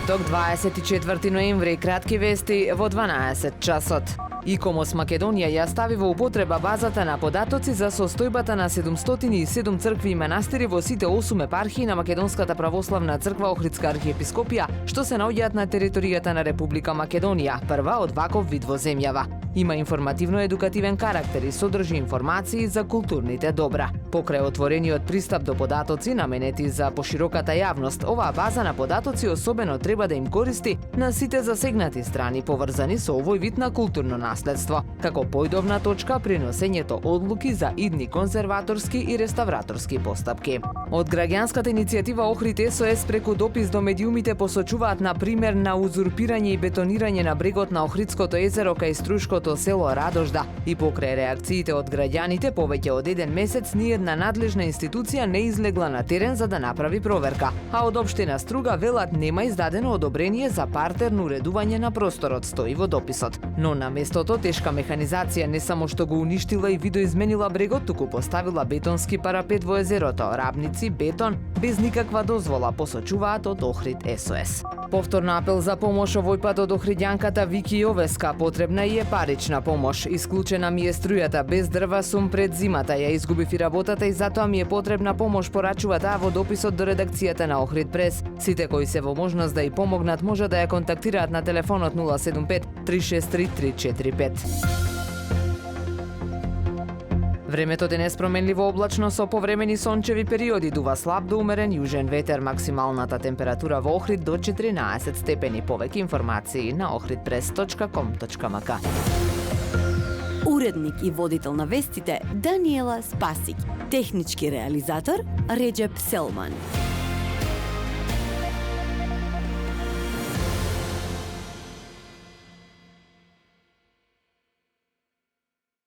Петок, 24 ноември, кратки вести во 12 часот. ИКОМОС Македонија ја стави во употреба базата на податоци за состојбата на 707 цркви и манастири во сите 8 епархии на Македонската православна црква Охридска архиепископија, што се наоѓаат на територијата на Република Македонија, прва од ваков вид во земјава. Има информативно-едукативен карактер и содржи информации за културните добра. Покрај отворениот пристап до податоци наменети за пошироката јавност, оваа база на податоци особено треба да им користи на сите засегнати страни поврзани со овој вид на културно наследство, како појдовна точка при носењето одлуки за идни конзерваторски и реставраторски постапки. Од граѓанската иницијатива Охрид СОС преку допис до медиумите посочуваат на пример на узурпирање и бетонирање на брегот на Охридското езеро кај Струшкото село Радожда и покрај реакциите од граѓаните повеќе од еден месец ниедна надлежна институција не излегла на терен за да направи проверка, а од општина Струга велат нема издадено одобрение за партерно уредување на просторот, стои во дописот. Но на местото тешка механизација не само што го уништила и видоизменила брегот, туку поставила бетонски парапет во езерото, рабници, бетон, без никаква дозвола, посочуваат од Охрид СОС. Повторно апел за помош овој пат од охриѓанката Вики Јовеска, потребна и е парична помош. Исклучена ми е струјата, без дрва сум пред зимата, ја изгубив и работата и затоа ми е потребна помош, порачува таа во дописот до редакцијата на Охрид Прес. Сите кои се во можност да и помогнат може да ја контактираат на телефонот 075 363 345. Времето денес променливо облачно со повремени сончеви периоди, дува слаб до умерен јужен ветер, максималната температура во Охрид до 14 степени. Повеќе информации на ohridpress.com.mk. Уредник и водител на вестите Даниела Спасик, технички реализатор Реджеп Селман.